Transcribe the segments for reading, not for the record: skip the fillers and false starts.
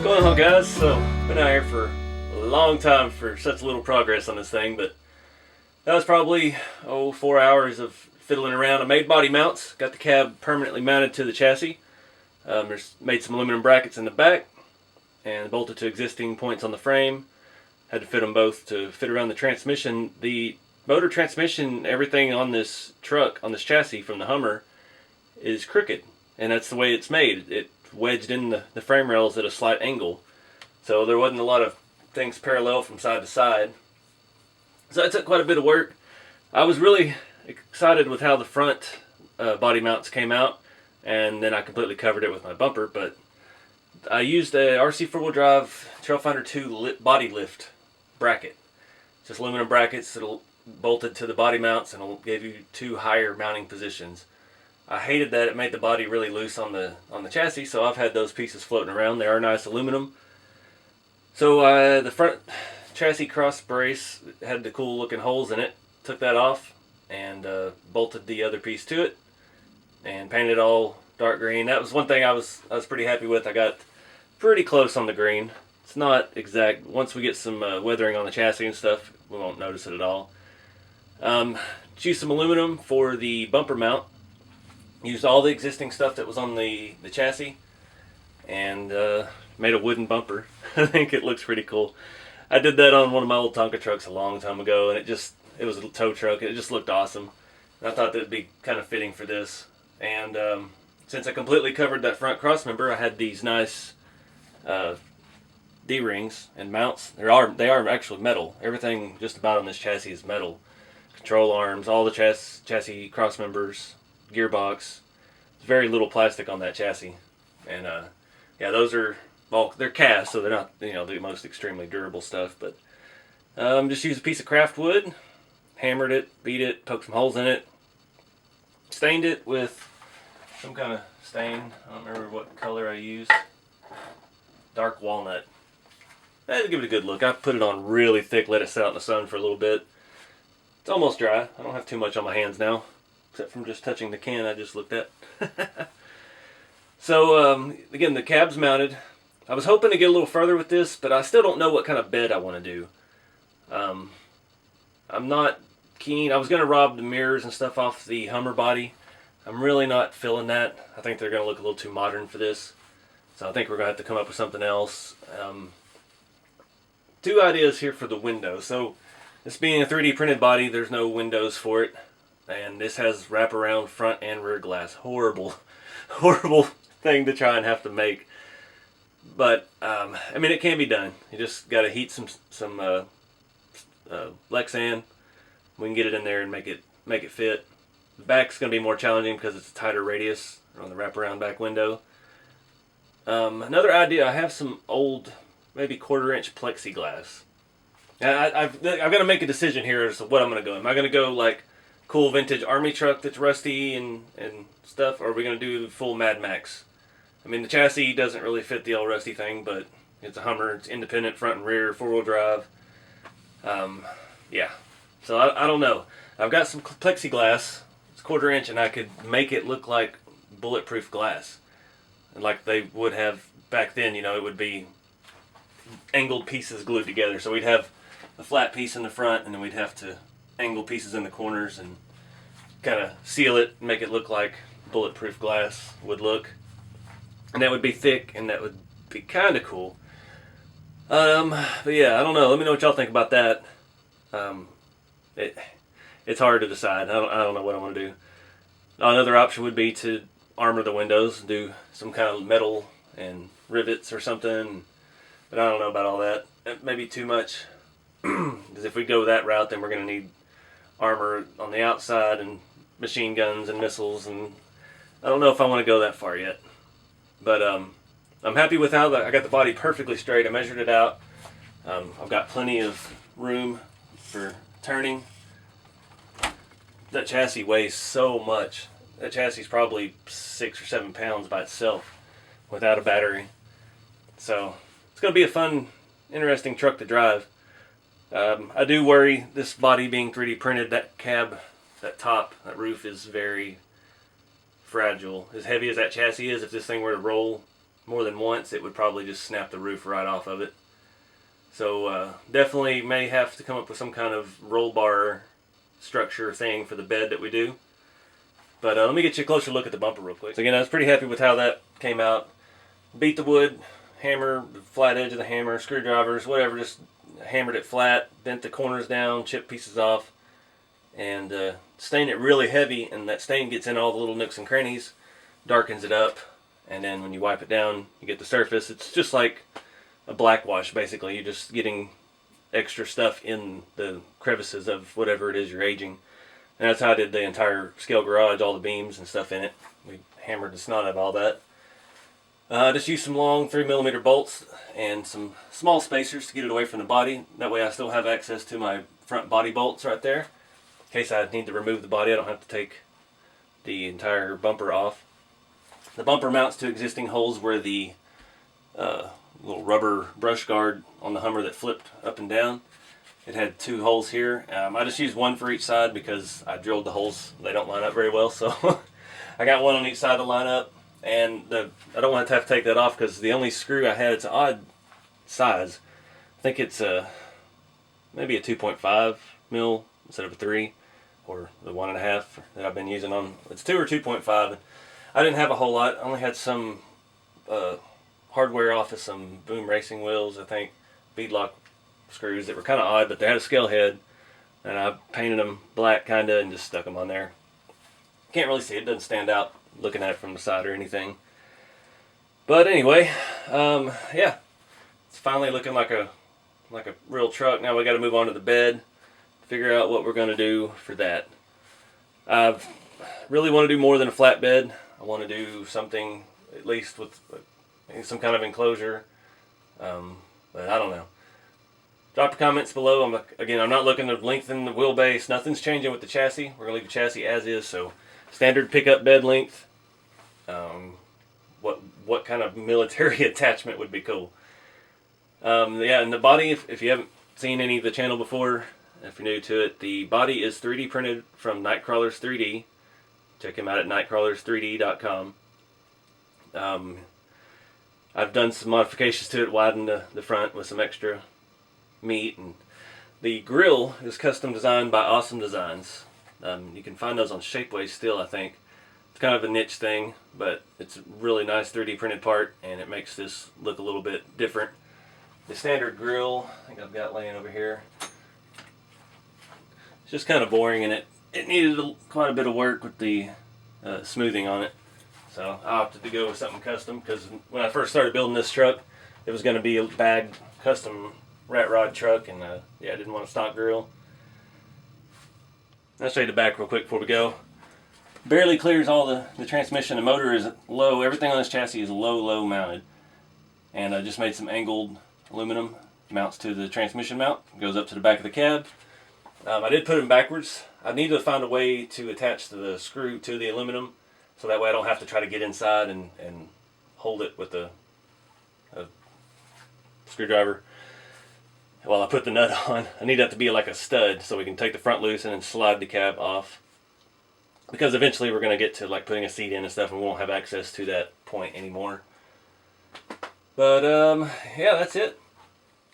Going on, guys? So, been out here for a long time for such little progress on this thing, but that was probably 4 hours of fiddling around. I made body mounts, got the cab permanently mounted to the chassis. Made some aluminum brackets in the back and bolted to existing points on the frame. Had to fit them both to fit around the transmission. The motor transmission, everything on this truck, on this chassis from the Hummer, is crooked, and that's the way it's made. It wedged in the frame rails at a slight angle, so there wasn't a lot of things parallel from side to side. So that took quite a bit of work. I was really excited with how the front body mounts came out, and then I completely covered it with my bumper. But I used a RC 4-wheel drive Trailfinder 2 body lift bracket, just aluminum brackets that'll bolted to the body mounts, and it'll give you two higher mounting positions. I hated that it made the body really loose on the chassis, so I've had those pieces floating around. They are nice aluminum. So the front chassis cross brace had the cool looking holes in it. Took that off and bolted the other piece to it and painted it all dark green. That was one thing I was pretty happy with. I got pretty close on the green. It's not exact. Once we get some weathering on the chassis and stuff, we won't notice it at all. Used some aluminum for the bumper mount. Used all the existing stuff that was on the chassis and made a wooden bumper. I think it looks pretty cool. I did that on one of my old Tonka trucks a long time ago, and it was a tow truck. It just looked awesome. And I thought that would be kind of fitting for this. And since I completely covered that front cross member, I had these nice D-rings and mounts. They are actually metal. Everything just about on this chassis is metal. Control arms, all the chassis cross members, gearbox. There's very little plastic on that chassis, and yeah, those are they're cast, so they're not the most extremely durable stuff. But just used a piece of craft wood, hammered it, beat it, poked some holes in it, stained it with some kind of stain. I don't remember what color I used. Dark walnut. I had to give it a good look. I put it on really thick, let it sit out in the sun for a little bit. It's almost dry. I don't have too much on my hands now, except from just touching the can I just looked at. So, again, the cab's mounted. I was hoping to get a little further with this, but I still don't know what kind of bed I want to do. I'm not keen. I was going to rob the mirrors and stuff off the Hummer body. I'm really not feeling that. I think they're going to look a little too modern for this. So I think we're going to have to come up with something else. Two ideas here for the window. So this being a 3D printed body, there's no windows for it. And this has wraparound front and rear glass. Horrible, horrible thing to try and have to make. But, I mean, it can be done. You just got to heat some Lexan. We can get it in there and make it fit. The back's going to be more challenging because it's a tighter radius on the wraparound back window. Another idea, I have some old, maybe 1/4-inch plexiglass. I've got to make a decision here as to what I'm going to go. Am I going to go like cool vintage army truck that's rusty and stuff, or are we going to do full Mad Max? I mean, the chassis doesn't really fit the old rusty thing, but it's a Hummer. It's independent front and rear, 4-wheel drive. Yeah. So I don't know. I've got some plexiglass. It's 1/4-inch, and I could make it look like bulletproof glass, like they would have back then. It would be angled pieces glued together. So we'd have a flat piece in the front, and then we'd have to angle pieces in the corners and kind of seal it, make it look like bulletproof glass would look. And that would be thick, and that would be kind of cool. But yeah, I don't know. Let me know what y'all think about that. It's hard to decide. I don't know what I want to do. Another option would be to armor the windows, do some kind of metal and rivets or something. But I don't know about all that. It may be too much. Because if we go that route, then we're going to need armor on the outside and machine guns and missiles. And I don't know if I want to go that far yet. But I'm happy with how I got the body perfectly straight. I measured it out. I've got plenty of room for turning. That chassis weighs so much. That chassis is probably 6 or 7 pounds by itself without a battery. So it's going to be a fun, interesting truck to drive. I do worry, this body being 3D printed, that cab, that top, that roof is very fragile. As heavy as that chassis is, if this thing were to roll more than once, it would probably just snap the roof right off of it. So definitely may have to come up with some kind of roll bar structure thing for the bed that we do. But let me get you a closer look at the bumper real quick. So again, I was pretty happy with how that came out. Beat the wood, hammer, the flat edge of the hammer, screwdrivers, whatever, just hammered it flat, bent the corners down, chipped pieces off, and stained it really heavy, and that stain gets in all the little nooks and crannies, darkens it up, and then when you wipe it down, you get the surface. It's just like a black wash, basically. You're just getting extra stuff in the crevices of whatever it is you're aging. And that's how I did the entire scale garage, all the beams and stuff in it. We hammered the snot out of all that. Just used some long 3mm bolts and some small spacers to get it away from the body. That way I still have access to my front body bolts right there. In case I need to remove the body, I don't have to take the entire bumper off. The bumper mounts to existing holes where the little rubber brush guard on the Hummer that flipped up and down. It had 2 holes here. I just used one for each side because I drilled the holes. They don't line up very well, so I got one on each side to line up. And I don't want to have to take that off because the only screw I had, it's an odd size. I think it's maybe a 2.5 mil instead of a 3, or the 1.5 that I've been using on. It's 2 or 2.5. I didn't have a whole lot. I only had some hardware off of some Boom racing wheels, I think, beadlock screws that were kind of odd, but they had a scale head, and I painted them black kind of and just stuck them on there. Can't really see it, doesn't stand out looking at it from the side or anything. But anyway, yeah, it's finally looking like a real truck. Now we got to move on to the bed, figure out what we're going to do for that. I really want to do more than a flat bed. I want to do something at least with some kind of enclosure, but I don't know. Drop your comments below. I'm not looking to lengthen the wheelbase. Nothing's changing with the chassis. We're going to leave the chassis as is, so standard pickup bed length. What kind of military attachment would be cool? Yeah, and the body, if you haven't seen any of the channel before, if you're new to it, the body is 3D printed from Nightcrawlers 3D. Check him out at nightcrawlers3d.com. I've done some modifications to it, widened the front with some extra meat, and the grill is custom designed by Awesome Designs. You can find those on Shapeways still, I think. It's kind of a niche thing, but it's a really nice 3D printed part, and it makes this look a little bit different. The standard grill, I think I've got laying over here, it's just kind of boring, and it needed quite a bit of work with the smoothing on it. So I opted to go with something custom, because when I first started building this truck, it was going to be a bagged custom rat rod truck, and yeah, I didn't want a stock grill. I'll show you the back real quick before we go. Barely clears all the transmission. The motor is low. Everything on this chassis is low mounted. And I just made some angled aluminum mounts to the transmission mount. It goes up to the back of the cab. I did put them backwards. I need to find a way to attach the screw to the aluminum, so that way I don't have to try to get inside and hold it with a screwdriver while I put the nut on. I need that to be like a stud so we can take the front loose and then slide the cab off. Because eventually we're going to get to like putting a seat in and stuff, and we won't have access to that point anymore. But yeah, that's it.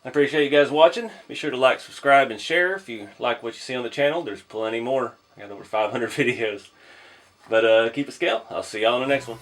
I appreciate you guys watching. Be sure to like, subscribe, and share if you like what you see on the channel. There's plenty more. I got over 500 videos. But keep it scale. I'll see y'all in the next one.